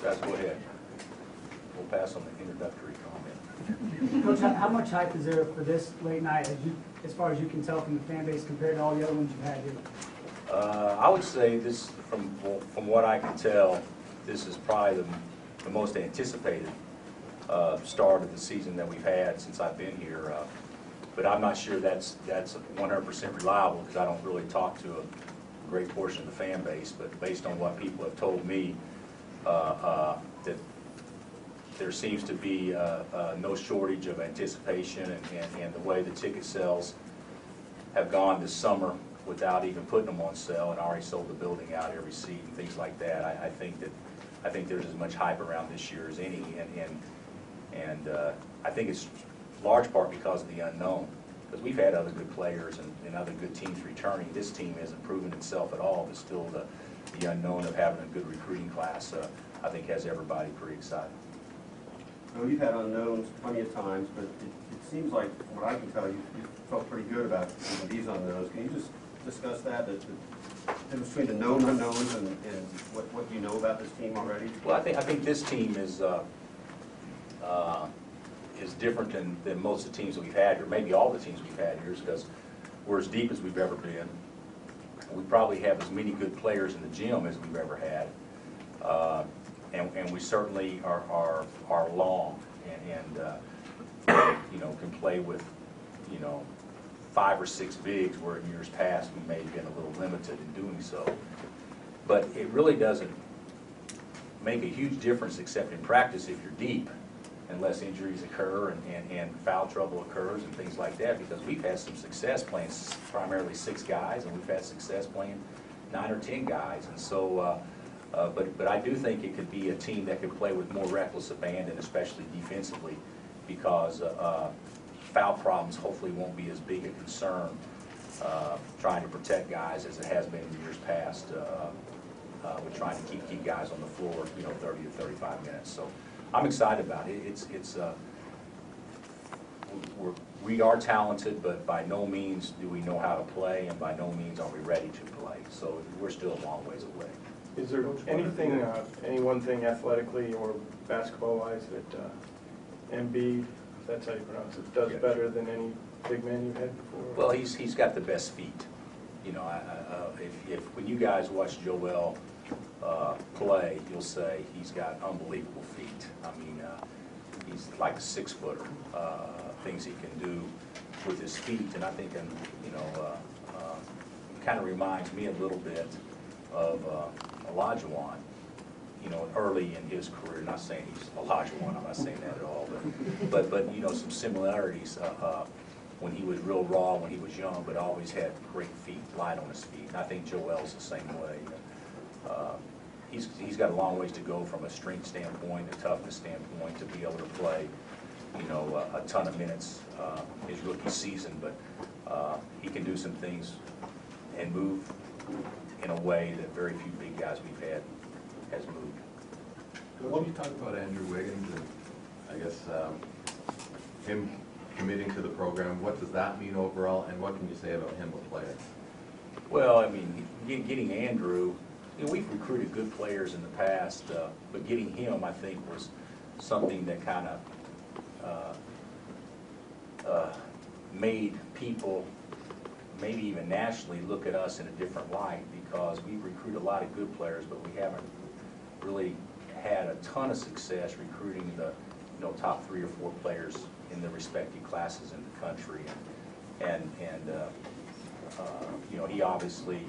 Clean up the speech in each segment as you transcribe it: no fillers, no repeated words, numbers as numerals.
Guys, go ahead. We'll pass on the introductory comment. Coach, how much hype is there for this late night, as far as you can tell from the fan base, compared to all the other ones you've had here? I would say this, from what I can tell, this is probably the most anticipated start of the season that we've had since I've been here. But I'm not sure that's 100% reliable, because I don't really talk to a great portion of the fan base. But based on what people have told me, that there seems to be no shortage of anticipation, and the way the ticket sales have gone this summer without even putting them on sale, and already sold the building out, every seat and things like that. I think there's as much hype around this year as any, and I think it's large part because of the unknown. Because we've had other good players and other good teams returning. This team hasn't proven itself at all, but still the unknown of having a good recruiting class, I think, has everybody pretty excited. Well, you've had unknowns plenty of times, but it seems like, from what I can tell, you felt pretty good about these unknowns. Can you just discuss that, the difference between the known unknowns and what you know about this team already? Well, I think this team is different than most of the teams that we've had here, maybe all the teams we've had here, because we're as deep as we've ever been. We probably have as many good players in the gym as we've ever had, and we certainly are long and you know, can play with, you know, 5 or 6 bigs, where in years past we may have been a little limited in doing so. But it really doesn't make a huge difference, except in practice, if you're deep, unless injuries occur and foul trouble occurs and things like that, because we've had some success playing primarily 6 guys, and we've had success playing 9 or 10 guys. And so, but I do think it could be a team that could play with more reckless abandon, especially defensively, because foul problems hopefully won't be as big a concern trying to protect guys as it has been in years past, with trying to keep guys on the floor, you know, 30 to 35 minutes. So I'm excited about it. We are talented, but by no means do we know how to play, and by no means are we ready to play. So we're still a long ways away. Is there anything, any one thing athletically or basketball-wise that Embiid, if that's how you pronounce it, does better than any big man you've had before? Well, he's got the best feet. You know, if when you guys watch Joel play, you'll say he's got unbelievable feet. I mean, he's like a 6-footer. Things he can do with his feet, and I think, you know, kind of reminds me a little bit of Olajuwon. You know, early in his career. Not saying he's Olajuwon. I'm not saying that at all. But you know, some similarities. When he was real raw, when he was young, but always had great feet, light on his feet. And I think Joel's the same way. He's got a long ways to go from a strength standpoint, a toughness standpoint, to be able to play, you know, a ton of minutes his rookie season. But he can do some things and move in a way that very few big guys we've had has moved. When you talk about Andrew Wiggins and, I guess, him committing to the program, what does that mean overall, and what can you say about him, a player? Well, I mean, getting Andrew, you know, we've recruited good players in the past, but getting him, I think, was something that kind of made people, maybe even nationally, look at us in a different light, because we recruit a lot of good players, but we haven't really had a ton of success recruiting the, you know, top 3 or 4 players in the respective classes in the country. And you know, he obviously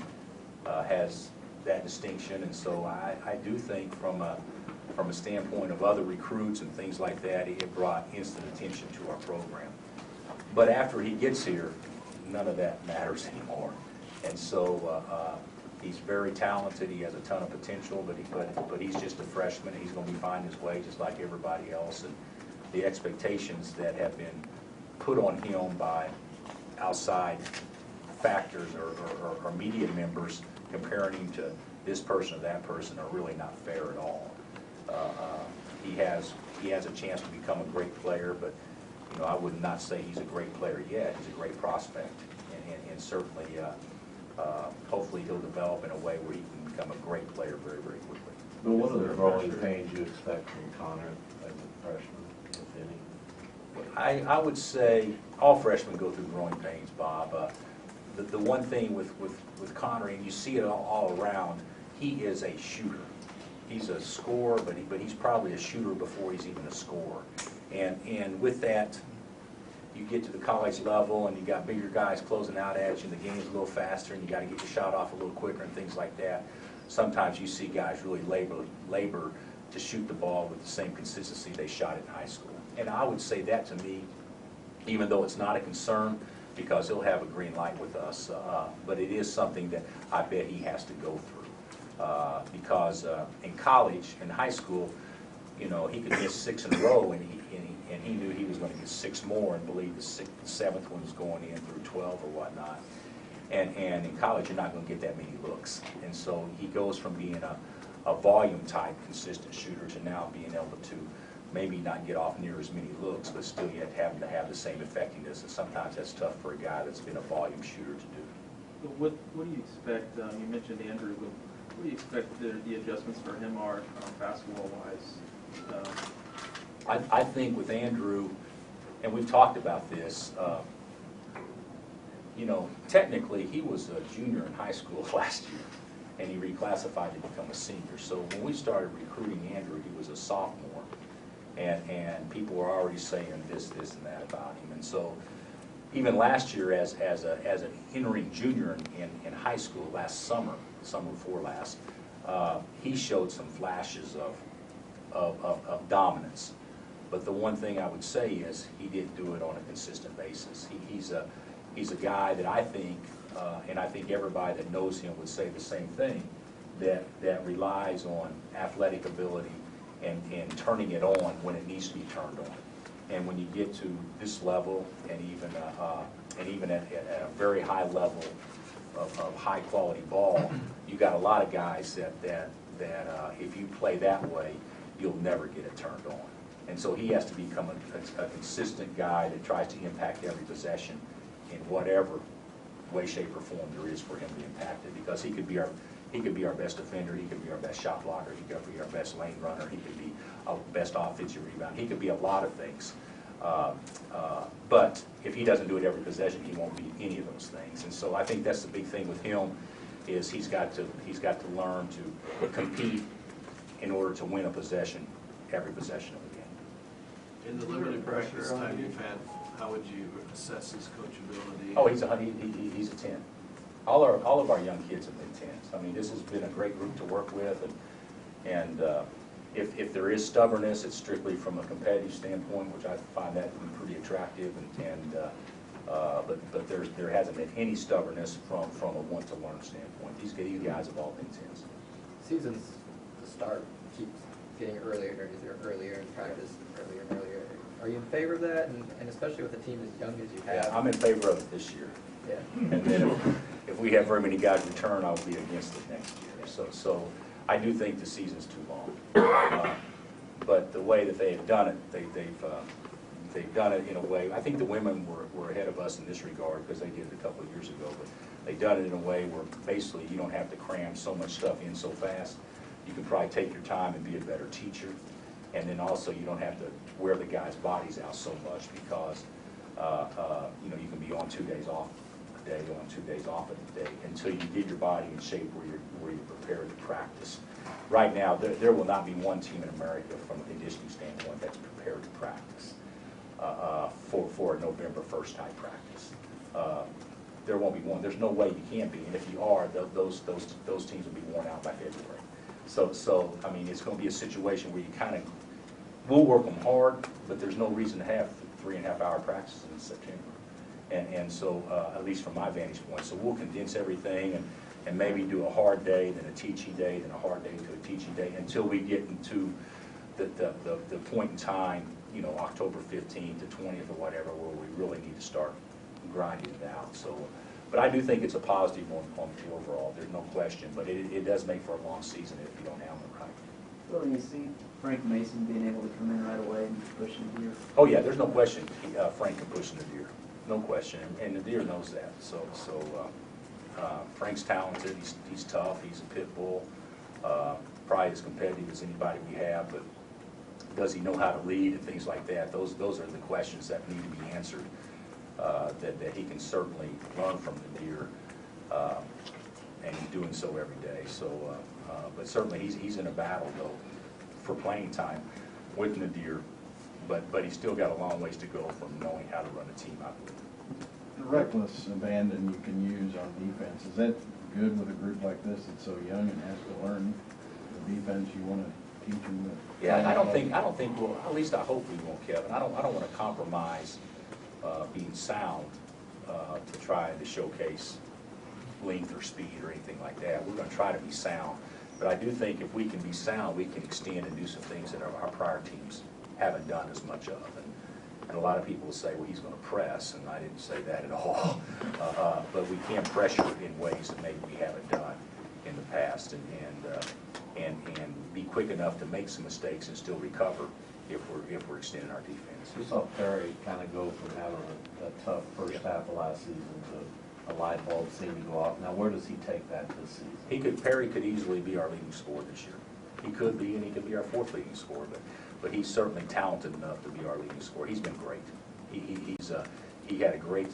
has that distinction, and so I do think from a standpoint of other recruits and things like that, it brought instant attention to our program. But after he gets here, none of that matters anymore. And so he's very talented. He has a ton of potential, but he's just a freshman. He's going to be finding his way just like everybody else. And the expectations that have been put on him by outside factors or media members comparing him to this person or that person are really not fair at all. He has a chance to become a great player, but you know, I would not say he's a great player yet. He's a great prospect, and certainly hopefully he'll develop in a way where he can become a great player very, very quickly. But what Is are the there growing pressure? pains you expect from Connor as a freshman, if any? I would say all freshmen go through growing pains, Bob. The one thing with Connery, and you see it all around, he is a shooter. He's a scorer, but he's probably a shooter before he's even a scorer. And with that, you get to the college level and you got bigger guys closing out at you and the game's a little faster and you got to get your shot off a little quicker and things like that. Sometimes you see guys really labor to shoot the ball with the same consistency they shot in high school. And I would say that to me, even though it's not a concern, because he'll have a green light with us, but it is something that I bet he has to go through. Because in college, in high school, you know, he could miss 6 in a row and he knew he was going to get 6 more and believed the 7th one was going in through 12 or whatnot. And in college, you're not going to get that many looks. And so he goes from being a volume type consistent shooter to now being able to maybe not get off near as many looks, but still yet having to have the same effectiveness. And sometimes that's tough for a guy that's been a volume shooter to do. But what do you expect, you mentioned Andrew, what do you expect the adjustments for him are basketball-wise? I think with Andrew, and we've talked about this, you know, technically he was a junior in high school last year, and he reclassified to become a senior. So when we started recruiting Andrew, he was a sophomore, and people were already saying this and that about him. And so even last year as an entering junior in high school last summer before last, he showed some flashes of dominance. But the one thing I would say is he didn't do it on a consistent basis. He's a guy that I think, and I think everybody that knows him would say the same thing, that relies on athletic ability and turning it on when it needs to be turned on. And when you get to this level, and even at a very high level of high quality ball, you got a lot of guys that if you play that way, you'll never get it turned on. And so he has to become a consistent guy that tries to impact every possession in whatever way, shape, or form there is for him to impact it. Because he could be our best defender, he could be our best shot blocker, he could be our best lane runner, he could be our best offensive rebound, he could be a lot of things. But if he doesn't do it every possession, he won't be any of those things. And so I think that's the big thing with him, is he's got to learn to compete in order to win a possession, every possession of the game. In the limited practice time you've had, how would you assess his coachability? Oh, he's a 10. All of our young kids have been 10s. I mean, this has been a great group to work with, and if there is stubbornness, it's strictly from a competitive standpoint, which I find that to be pretty attractive, but there hasn't been any stubbornness from a want-to-learn standpoint. These guys have all been 10s. Season's the start keeps getting earlier in practice, earlier and earlier. Are you in favor of that, and especially with a team as young as you have? Yeah, I'm in favor of it this year. Yeah. And then if we have very many guys return, I'll be against it next year. So I do think the season's too long. But the way that they have done it, they've done it in a way, I think the women were ahead of us in this regard because they did it a couple of years ago, but they've done it in a way where basically you don't have to cram so much stuff in so fast. You can probably take your time and be a better teacher. And then also you don't have to wear the guys' bodies out so much because you know, you can be on 2 days off a day, on 2 days off a day until you get your body in shape where you're prepared to practice. Right now, there will not be one team in America from a conditioning standpoint that's prepared to practice for a November 1st type practice. There won't be one. There's no way you can be, and if you are, those teams will be worn out by February. So I mean, it's going to be a situation where you kind of, we'll work them hard, but there's no reason to have 3.5-hour practices in September. And so, at least from my vantage point, so we'll condense everything and maybe do a hard day, then a teachy day, then a hard day to a teachy day, until we get into the point in time, you know, October 15th to 20th or whatever, where we really need to start grinding it out. So, but I do think it's a positive on the overall, there's no question, but it does make for a long season if you don't have them right. Well, you see Frank Mason being able to come in right away and push the deer. Oh yeah, there's no question Frank can push the deer, no question, and the deer knows that. So Frank's talented, he's tough, he's a pit bull, probably as competitive as anybody we have, but does he know how to lead and things like that? Those are the questions that need to be answered, that he can certainly learn from Nadir, and he's doing so every day. So, but certainly he's in a battle, though, for playing time with Nadir, but he's still got a long ways to go from knowing how to run a team, I believe. The reckless abandon you can use on defense, is that good with a group like this that's so young and has to learn the defense you want to teach them? Yeah, I don't think we'll, at least I hope we won't, Kevin. I don't want to compromise being sound to try to showcase length or speed or anything like that. We're going to try to be sound. But I do think if we can be sound, we can extend and do some things that our prior teams haven't done as much of. And a lot of people will say, well, he's going to press, and I didn't say that at all. But we can pressure in ways that maybe we haven't done in the past, and be quick enough to make some mistakes and still recover if we're extending our defense. We saw Perry kind of go from having a tough first half of last season to a light bulb seeming to go off. Now, where does he take that this season? Perry could easily be our leading scorer this year. He could be, and he could be our fourth leading scorer, but he's certainly talented enough to be our leading scorer. He's been great. He had a great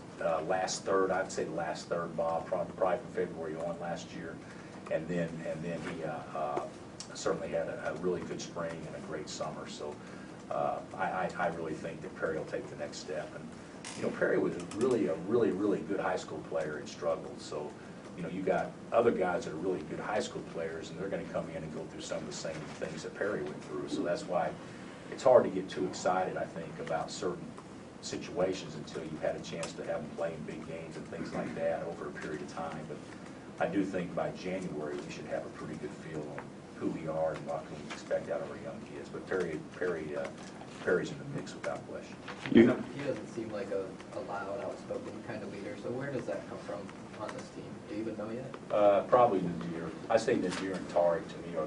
last third. I'd say the last third, Bob, probably from February on last year, and then he certainly had a really good spring and a great summer. So I really think that Perry will take the next step. And you know, Perry was a really good high school player and struggled. So you know, you got other guys that are really good high school players, and they're going to come in and go through some of the same things that Perry went through. So that's why it's hard to get too excited, I think, about certain situations until you've had a chance to have them play in big games and things like that over a period of time. But I do think by January we should have a pretty good feel on who we are and what we expect out of our young kids. But Perry's in the mix without question. He doesn't seem like a loud, outspoken kind of leader. So where does that come from on this team? Do you even know yet? Probably Nadir. I say Nadir and Tariq to me are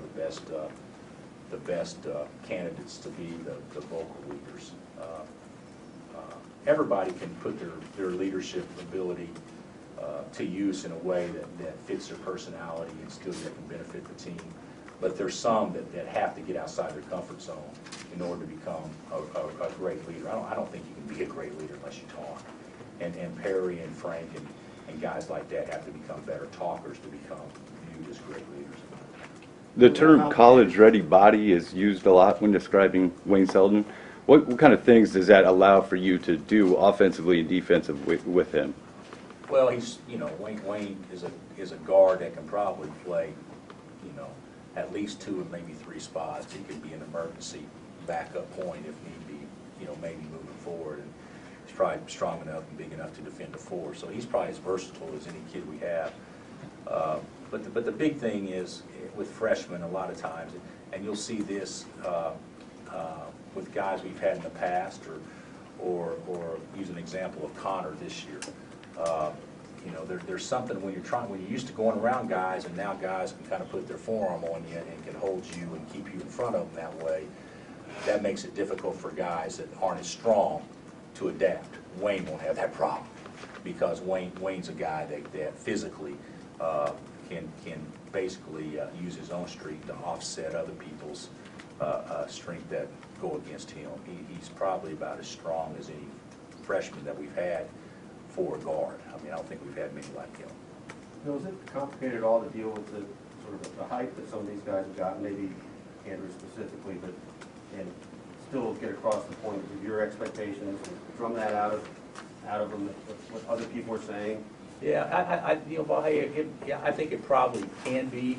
the best candidates to be the vocal leaders. Everybody can put their leadership ability to use in a way that fits their personality and still that can benefit the team. But there's some that have to get outside their comfort zone in order to become a great leader. I don't think you can be a great leader unless you talk. And Perry and Frank and guys like that have to become better talkers to become viewed as great leaders. The term college-ready body is used a lot when describing Wayne Selden. What kind of things does that allow for you to do offensively and defensively with him? Well, Wayne is a guard that can probably play, at least 2 and maybe 3 spots. He could be an emergency backup point if need be, maybe moving forward. And he's probably strong enough and big enough to defend a 4. So he's probably as versatile as any kid we have. But the big thing is with freshmen a lot of times, and you'll see this with guys we've had in the past, or use an example of Connor this year. There's something when you're used to going around guys, and now guys can kind of put their forearm on you and can hold you and keep you in front of them that way. That makes it difficult for guys that aren't as strong to adapt. Wayne won't have that problem because Wayne's a guy that physically can basically use his own strength to offset other people's strength that go against him. He's probably about as strong as any freshman that we've had for a guard. I mean, I don't think we've had many like him. Is it complicated at all to deal with the sort of the height that some of these guys have got, maybe Andrew specifically, and still get across the point of your expectations, and drum that out of them, what other people are saying? Yeah, I think it probably can be.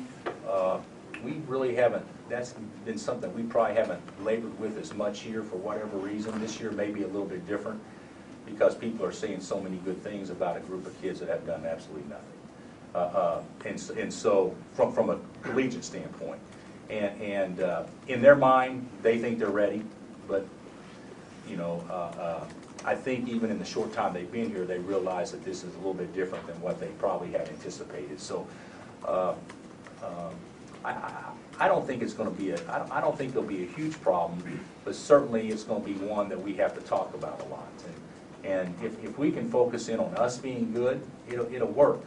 We really haven't. That's been something we probably haven't labored with as much here for whatever reason. This year may be a little bit different because people are saying so many good things about a group of kids that have done absolutely nothing. And so from a collegiate standpoint, and in their mind they think they're ready, but I think even in the short time they've been here, they realize that this is a little bit different than what they probably had anticipated. So I don't think it's going to be I don't think there'll be a huge problem, but certainly it's going to be one that we have to talk about a lot. And if we can focus in on us being good, it'll work.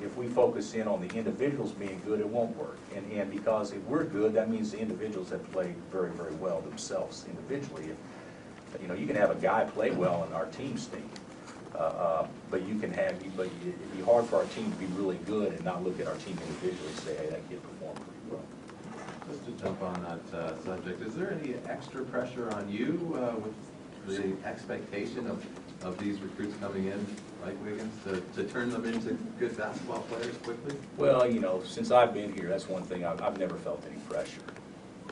if we focus in on the individuals being good, it won't work. And because if we're good, that means the individuals have played very, very well themselves individually. You know, you can have a guy play well in our team's team, but it'd be hard for our team to be really good and not look at our team individually and say, hey, that kid performed pretty well. Just to jump on that subject, is there any extra pressure on you with the expectation of these recruits coming in, like Wiggins, to turn them into good basketball players quickly? Well, you know, since I've been here, that's one thing, I've never felt any pressure.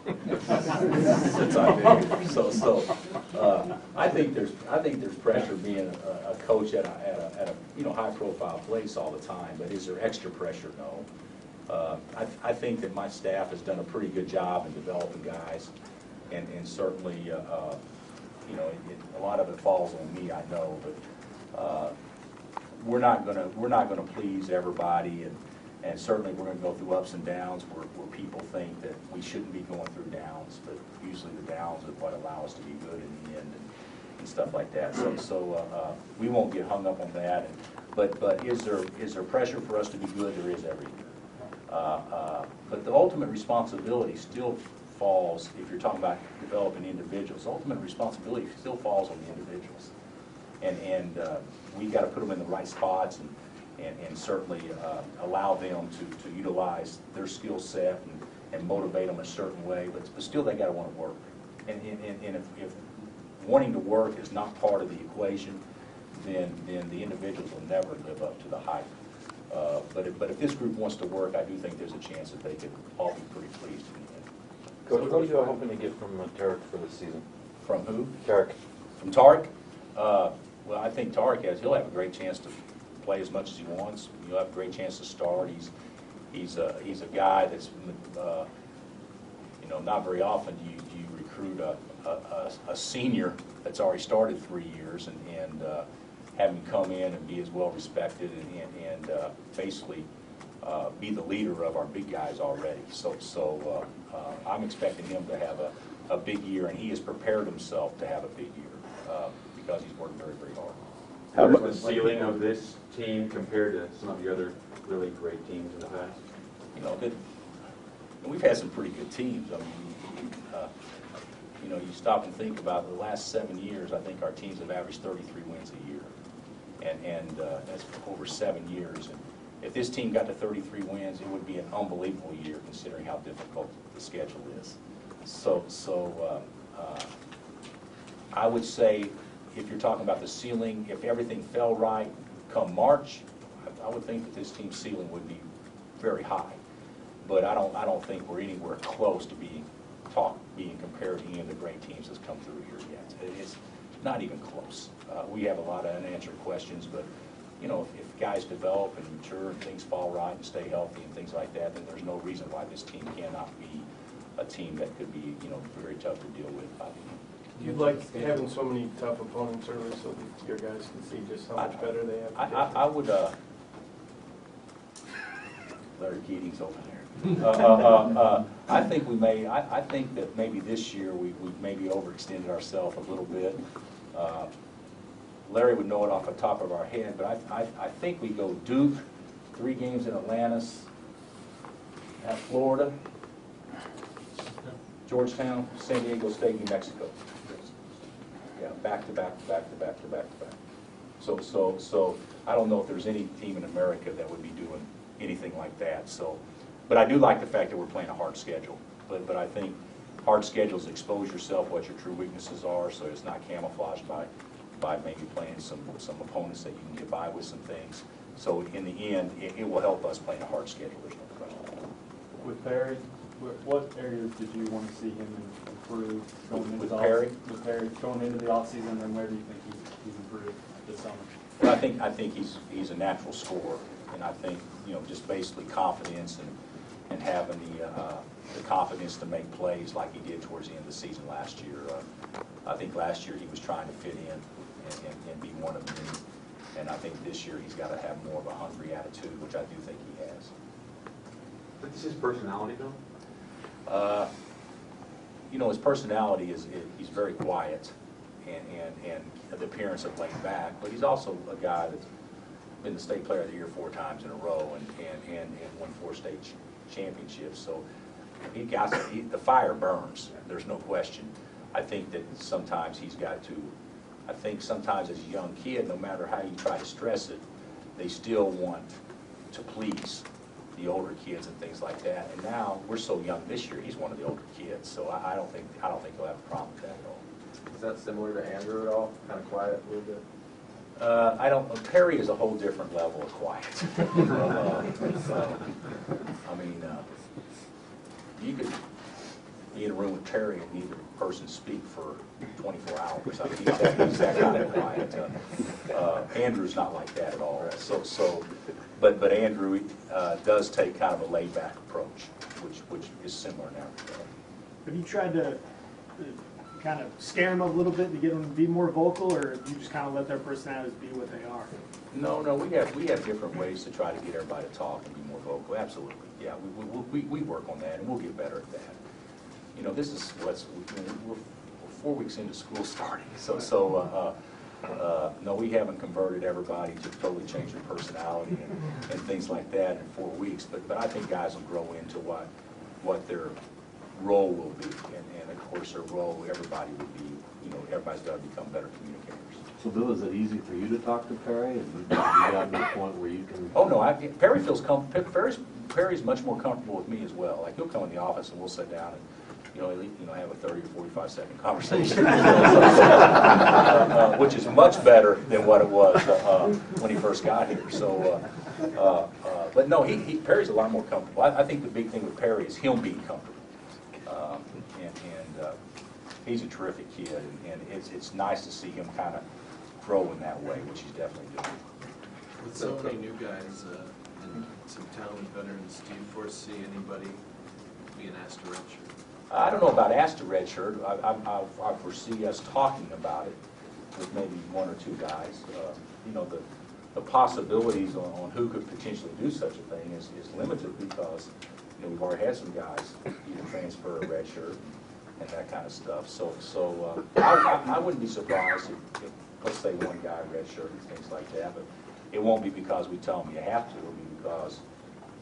Since I've been here. I think there's pressure being a coach at a you know, high-profile place all the time, but is there extra pressure? No. I think that my staff has done a pretty good job in developing guys, and certainly, you know, a lot of it falls on me, I know, but we're not gonna please everybody, and certainly we're gonna go through ups and downs where people think that we shouldn't be going through downs, but usually the downs are what allow us to be good in the end and stuff like that. So we won't get hung up on that. But is there pressure for us to be good? There is every year. But the ultimate responsibility still falls, if you're talking about developing individuals, the ultimate responsibility still falls on the individuals. And we've got to put them in the right spots and certainly allow them to utilize their skill set and motivate them a certain way, but still they got to want to work. And if wanting to work is not part of the equation, then the individuals will never live up to the hype. But if this group wants to work, I do think there's a chance that they could all be pretty pleased in the end. Coach, what are you hoping to get from Tarek for this season? From who? Tarek. From Tarek? Well, I think Tarek he'll have a great chance to play as much as he wants. He'll have a great chance to start. He's a guy that's, you know, not very often do you recruit a senior that's already started 3 years and have him come in and be as well respected and basically be the leader of our big guys already. So I'm expecting him to have a big year, and he has prepared himself to have a big year because he's worked very, very hard. What's the ceiling of this team compared to some of the other really great teams in the past? You know, we've had some pretty good teams. I mean, you know, you stop and think about the last 7 years, I think our teams have averaged 33 wins a year. And that's over 7 years. And if this team got to 33 wins, it would be an unbelievable year considering how difficult the schedule is. So I would say if you're talking about the ceiling, if everything fell right come March, I would think that this team's ceiling would be very high. But I don't think we're anywhere close to being compared to any of the great teams that's come through here yet. It's not even close. We have a lot of unanswered questions, but you know, if guys develop and mature and things fall right and stay healthy and things like that, then there's no reason why this team cannot be a team that could be, you know, very tough to deal with by the end. You'd like having so many tough opponents early so that your guys can see just how much better they have. I would, Larry Keating's over there. I think I think that maybe this year we've maybe overextended ourselves a little bit. Larry would know it off the top of our head, but I think we go Duke, 3 games in Atlantis, at Florida, Georgetown, San Diego State, New Mexico. Yeah, back to back. So I don't know if there's any team in America that would be doing anything like that. So, but I do like the fact that we're playing a hard schedule. But I think hard schedules expose yourself what your true weaknesses are, so it's not camouflaged by maybe playing some opponents that you can get by with some things. So in the end, it will help us playing a hard schedule. There's no question. With Perry, what areas did you want to see him improve going into With the Perry? With Perry going into the offseason, and where do you think he's improved this summer? Well, I think he's a natural scorer, and I think, you know, just basically confidence and having the confidence to make plays like he did towards the end of the season last year. I think last year he was trying to fit in and be one of many, and I think this year he's got to have more of a hungry attitude, which I do think he has. But this is personality, though? You know, his personality is he's very quiet and the appearance of laid back, but he's also a guy that been the state player of the year 4 times in a row and won 4 state championships. So the fire burns, there's no question. I think that sometimes he's got to, I think sometimes as a young kid, no matter how you try to stress it, they still want to please the older kids and things like that. And now, we're so young this year, he's one of the older kids, so I don't think he'll have a problem with that at all. Is that similar to Andrew at all? Kind of quiet a little bit? I don't, Perry is a whole different level of quiet. I mean, you could be in a room with Perry and neither person speak for 24 hours. I mean, he's that kind of quiet. Andrew's not like that at all. But Andrew does take kind of a laid-back approach, which is similar now. Have you tried to kind of scare them a little bit to get them to be more vocal, or do you just kind of let their personalities be what they are? No, we have different ways to try to get everybody to talk and be more vocal. Absolutely, yeah. We work on that, and we'll get better at that. You know, this is we're 4 weeks into school starting, no, we haven't converted everybody to totally change their personality and things like that in 4 weeks. But I think guys will grow into what their role will be, and of course their role, everybody would be. You know, everybody's got to become better communicators. So Bill, is it easy for you to talk to Perry? And you got to the point where you can? Oh no, Perry feels Perry's much more comfortable with me as well. Like he'll come in the office and we'll sit down and have a 30 or 45-second conversation, which is much better than what it was when he first got here. So, but no, Perry's a lot more comfortable. I think the big thing with Perry is him being comfortable, and he's a terrific kid, and it's nice to see him kind of grow in that way, which he's definitely doing. With so many new guys and some talented veterans, do you foresee anybody being asked to redshirt? I don't know about asked to redshirt. I foresee us talking about it with maybe 1 or 2 guys. The possibilities on who could potentially do such a thing is limited because we've already had some guys either transfer a redshirt and that kind of stuff. So I wouldn't be surprised if let's say 1 guy redshirt and things like that. But it won't be because we tell them you have to. It'll be because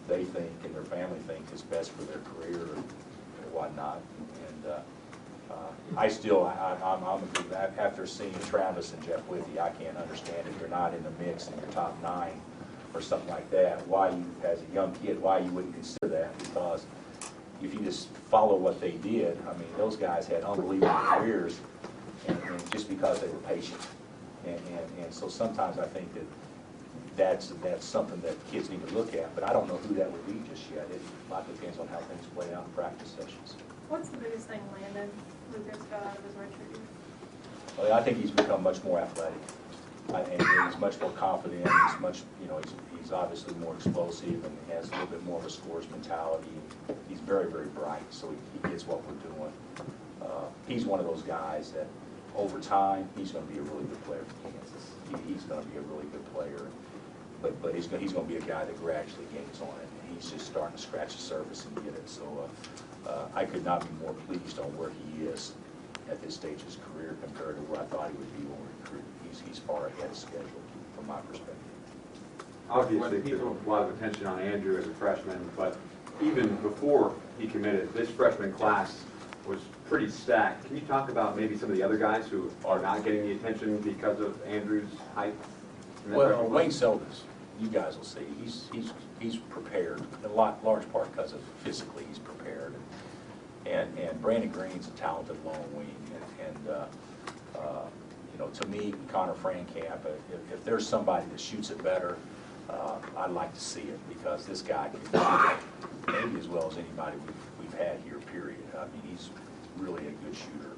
they think and their family think it's best for their career and whatnot. And after seeing Travis and Jeff Withey, I can't understand if you're not in the mix in your top 9 or something like that, why you, as a young kid, why you wouldn't consider that. Because if you just follow what they did, I mean, those guys had unbelievable careers, and just because they were patient. And so sometimes I think that's something that kids need to look at, but I don't know who that would be just yet. It a lot depends on how things play out in practice sessions. What's the biggest thing Landon Lucas got out of his redshirt year? Well, I think he's become much more athletic, and he's much more confident. He's much, he's obviously more explosive and has a little bit more of a scorer's mentality. He's very, very bright, so he gets what we're doing. He's one of those guys that, over time, he's going to be a really good player for Kansas. He's going to be a really good player, but he's going to be a guy that gradually gains on it. And he's just starting to scratch the surface and get it. So I could not be more pleased on where he is at this stage of his career compared to where I thought he would be when we recruited. He's far ahead of schedule from my perspective. Obviously, there's a lot of attention on Andrew as a freshman, but even before he committed, this freshman class was pretty stacked. Can you talk about maybe some of the other guys who are not getting the attention because of Andrew's height? Well, Wayne Seldis, you guys will see, he's prepared, in large part because of physically he's prepared. And Brandon Green's a talented long wing, to me, Connor Frankamp, if there's somebody that shoots it better, I'd like to see it, because this guy can shoot maybe as well as anybody we've had here, period. I mean, he's really a good shooter.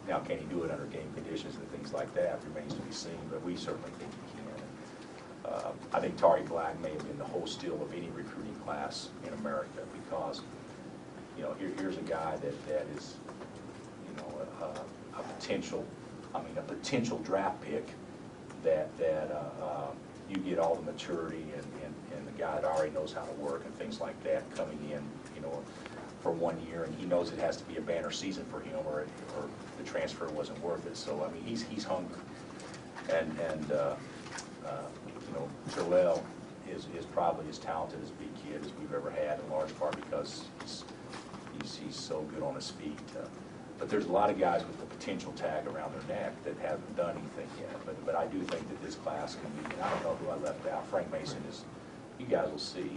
Now, can he do it under game conditions and things like that remains to be seen, but we certainly think he can. I think Tari Black may have been the whole steal of any recruiting class in America, because here's a guy that is a potential draft pick that you get all the maturity and the guy that already knows how to work and things like that coming in, for 1 year, and he knows it has to be a banner season for him, or the transfer wasn't worth it. So I mean, he's hungry, and You know, Joel is probably as talented as a big kid as we've ever had, in large part because he's so good on his feet. But there's a lot of guys with the potential tag around their neck that haven't done anything yet. But I do think that this class can be, and I don't know who I left out. Frank Mason is, you guys will see,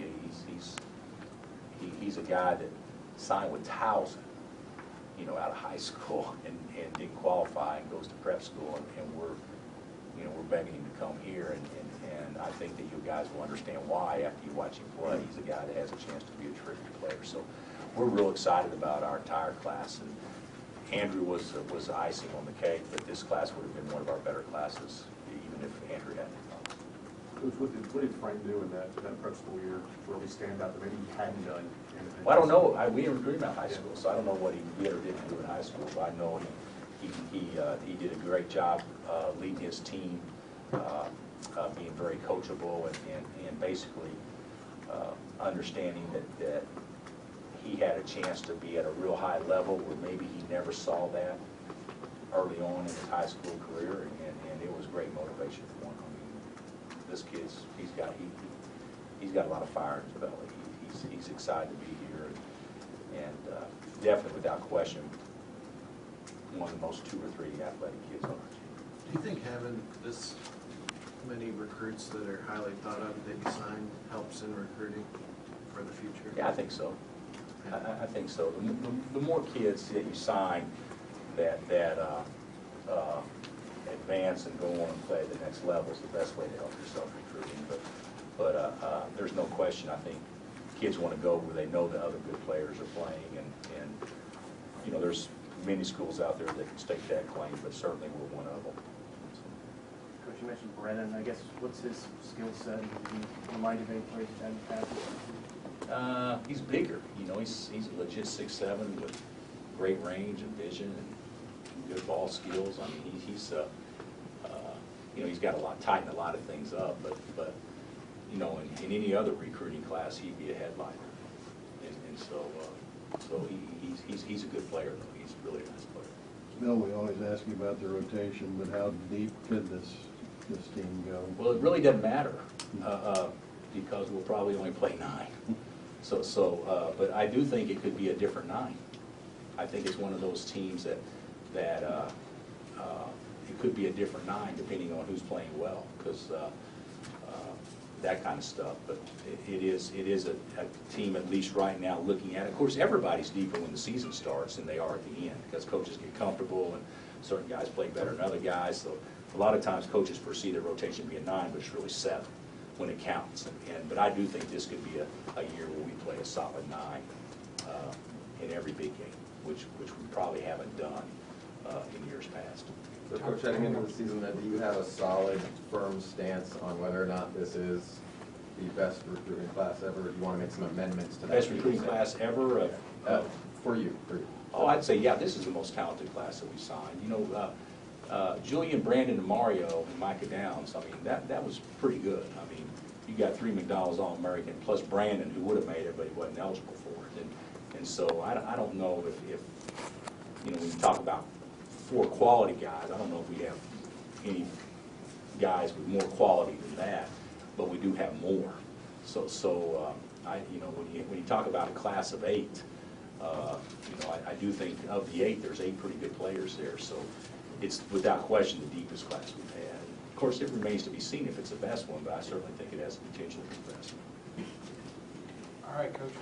he's a guy that signed with Towson, you know, out of high school and didn't qualify and goes to prep school, and we're begging him to come here, and I think that you guys will understand why after you watch him play. He's a guy that has a chance to be a terrific player. So we're real excited about our entire class, and Andrew was icing on the cake, but this class would have been one of our better classes, even if Andrew hadn't come. Coach, what did Frank do in that prep school year where we stand out that maybe he hadn't done? Well, I don't know. We didn't recruit him out of high school, so I don't know what he did or didn't do in high school. But I know he did a great job leading his team, being very coachable, and basically understanding that he had a chance to be at a real high level where maybe he never saw that early on in his high school career, and it was great motivation for him. I mean, this kid's he's got a lot of fire in his belly. He's excited to be here, and definitely, without question, one of the most 2 or 3 athletic kids on our team. Do you think having this many recruits that are highly thought of, maybe signed, helps in recruiting for the future? Yeah, I think so. I think so. The more kids that you sign that advance and go on and play at the next level is the best way to help yourself recruiting. But there's no question. I think kids want to go where they know the other good players are playing, and you know, there's many schools out there that can stake that claim, but certainly we're one of them. Coach, you mentioned Brennan. I guess what's his skill set? Can you remind of any players that have passed? He's bigger. You know, he's a legit 6'7" with great range and vision and good ball skills. I mean, he's you know, he's got tightened a lot of things up, but you know, in any other recruiting class, he'd be a headliner. And so he's a good player, though. He's really a nice player. Bill, we always ask you about the rotation, but how deep could this team go? Well, it really doesn't matter because we'll probably only play 9. But I do think it could be a different 9. I think it's one of those teams that it could be a different 9 depending on who's playing well, because that kind of stuff. But it is a team, at least right now, looking at it. Of course, everybody's deeper when the season starts than they are at the end, because coaches get comfortable and certain guys play better than other guys. So a lot of times coaches foresee their rotation being 9, but it's really 7 when it counts. But I do think this could be a year where we play a solid 9 in every big game, which we probably haven't done in years past. So, Coach, heading into the season, then, do you have a solid, firm stance on whether or not this is the best recruiting class ever? Or do you want to make some amendments to that? Best recruiting class ever? For you. Oh, I'd say, yeah, this is the most talented class that we signed. You know, Julian, Brandon, and Mario, and Micah Downs, I mean, that was pretty good. I mean, you got 3 McDonald's All-American, plus Brandon, who would have made it, but he wasn't eligible for it. And so I don't know if you know, when you talk about 4 quality guys, I don't know if we have any guys with more quality than that, but we do have more. So you know, when you talk about a class of 8, you know, I do think of the 8, there's 8 pretty good players there. So it's without question the deepest class we've had. Of course, it remains to be seen if it's the best one, but I certainly think it has the potential to be the best. All right, Coach.